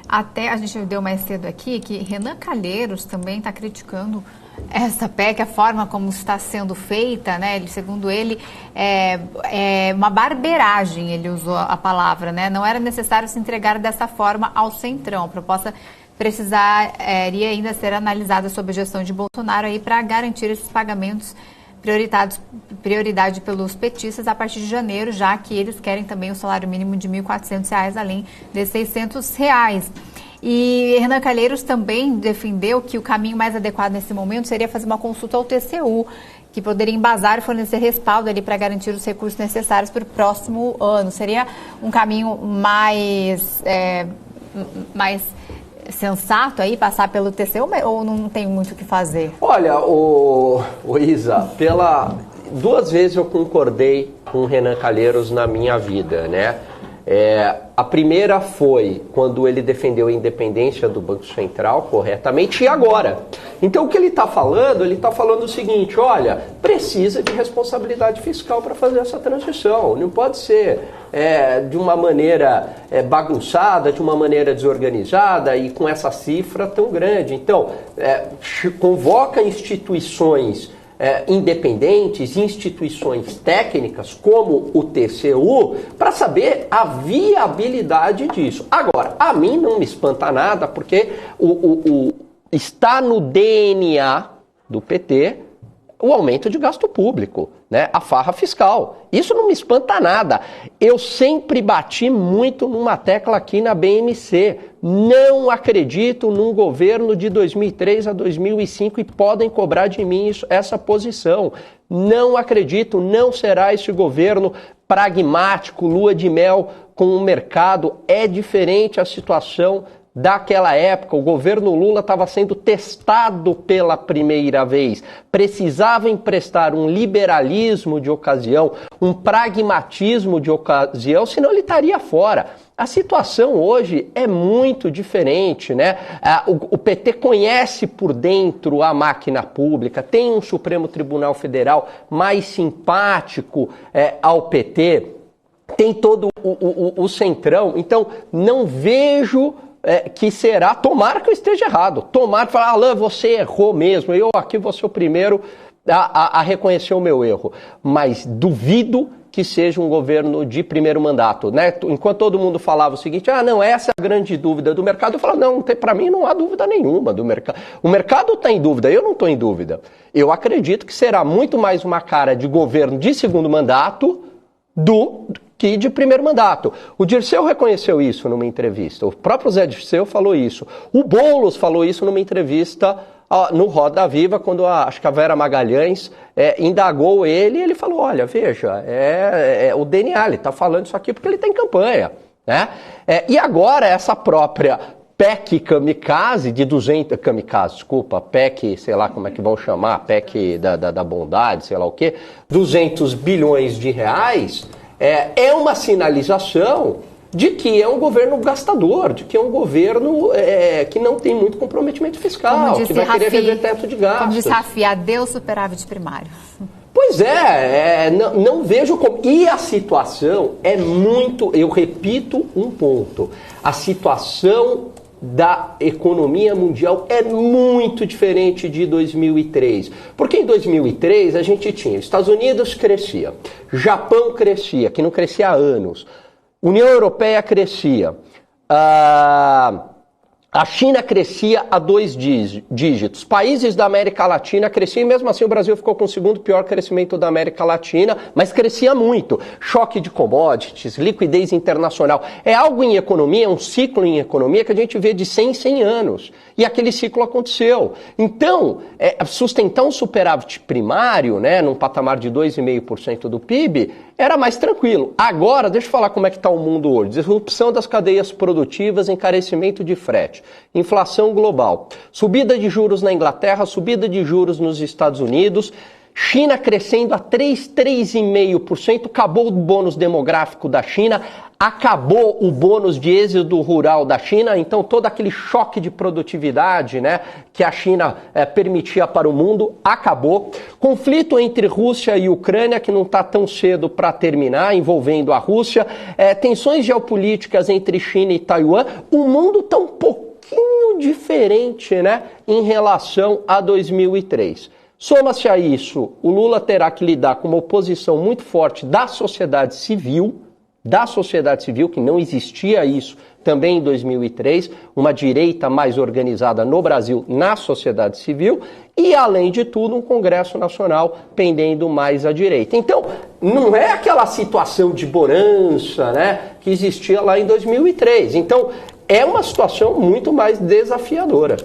Até a gente deu mais cedo aqui que Renan Calheiros também está criticando essa PEC, a forma como está sendo feita, né? Segundo ele, é uma barbeiragem, ele usou a palavra, né? Não era necessário se entregar dessa forma ao Centrão. A proposta precisaria ainda ser analisada sob a gestão de Bolsonaro aí para garantir esses pagamentos prioridade pelos petistas a partir de janeiro, já que eles querem também o salário mínimo de R$ 1.400, além de R$ 600. E Renan Calheiros também defendeu que o caminho mais adequado nesse momento seria fazer uma consulta ao TCU, que poderia embasar e fornecer respaldo ali para garantir os recursos necessários para o próximo ano. Seria um caminho mais sensato aí passar pelo TCU, ou não tem muito o que fazer? Olha, Isa, duas vezes eu concordei com o Renan Calheiros na minha vida, né? A primeira foi quando ele defendeu a independência do Banco Central corretamente, e agora. Então o que ele está falando o seguinte: olha, precisa de responsabilidade fiscal para fazer essa transição. Não pode ser de uma maneira bagunçada, de uma maneira desorganizada e com essa cifra tão grande. Então, convoca instituições independentes, instituições técnicas como o TCU, para saber a viabilidade disso. Agora, a mim não me espanta nada, porque está no DNA do PT o aumento de gasto público, né? A farra fiscal. Isso não me espanta nada. Eu sempre bati muito numa tecla aqui na BMC. Não acredito num governo de 2003 a 2005 e podem cobrar de mim essa posição. Não acredito, não será esse governo pragmático, lua de mel com o mercado. É diferente a situação daquela época. O governo Lula estava sendo testado pela primeira vez. Precisava emprestar um liberalismo de ocasião, um pragmatismo de ocasião, senão ele estaria fora. A situação hoje é muito diferente, né? O PT conhece por dentro a máquina pública, tem um Supremo Tribunal Federal mais simpático ao PT, tem todo o Centrão. Então, não vejo que será, tomara que eu esteja errado, tomara que falar, Alain, você errou mesmo, eu aqui vou ser o primeiro a reconhecer o meu erro, mas duvido que seja um governo de primeiro mandato, né? Enquanto todo mundo falava o seguinte, não, essa é a grande dúvida do mercado, eu falo, não, para mim não há dúvida nenhuma do mercado. O mercado está em dúvida, eu não estou em dúvida. Eu acredito que será muito mais uma cara de governo de segundo mandato que de primeiro mandato. O Dirceu reconheceu isso numa entrevista, o próprio Zé Dirceu falou isso, o Boulos falou isso numa entrevista no Roda Viva, quando acho que a Vera Magalhães indagou ele falou, olha, veja, o DNA, ele está falando isso aqui porque ele está em campanha, né? E agora essa própria PEC kamikaze de 200... Kamikaze, desculpa, PEC, sei lá como é que vão chamar, PEC da bondade, sei lá o quê, 200 bilhões de reais... É uma sinalização de que é um governo gastador, de que é um governo que não tem muito comprometimento fiscal, que vai querer rever teto de gastos. Como disse Rafi, adeus superávit primário. Pois não vejo como... E a situação é muito... Eu repito um ponto. A situação da economia mundial é muito diferente de 2003. Porque em 2003 a gente tinha Estados Unidos crescia, Japão crescia, que não crescia há anos, União Europeia crescia, a China crescia a 2 dígitos, países da América Latina cresciam e mesmo assim o Brasil ficou com o segundo pior crescimento da América Latina, mas crescia muito. Choque de commodities, liquidez internacional, é algo em economia, é um ciclo em economia que a gente vê de 100 em 100 anos. E aquele ciclo aconteceu. Então, sustentar um superávit primário, né, num patamar de 2,5% do PIB, era mais tranquilo. Agora, deixa eu falar como é que está o mundo hoje. Disrupção das cadeias produtivas, encarecimento de frete, inflação global, subida de juros na Inglaterra, subida de juros nos Estados Unidos, China crescendo a 3,5%, acabou o bônus demográfico da China, acabou o bônus de êxodo rural da China, então todo aquele choque de produtividade, né, que a China permitia para o mundo, acabou. Conflito entre Rússia e Ucrânia, que não está tão cedo para terminar, envolvendo a Rússia, tensões geopolíticas entre China e Taiwan, o mundo está um pouquinho diferente, né, em relação a 2003. Soma-se a isso, o Lula terá que lidar com uma oposição muito forte da sociedade civil, que não existia isso também em 2003, uma direita mais organizada no Brasil na sociedade civil e, além de tudo, um Congresso Nacional pendendo mais à direita. Então, não é aquela situação de bonança, né, que existia lá em 2003. Então, é uma situação muito mais desafiadora.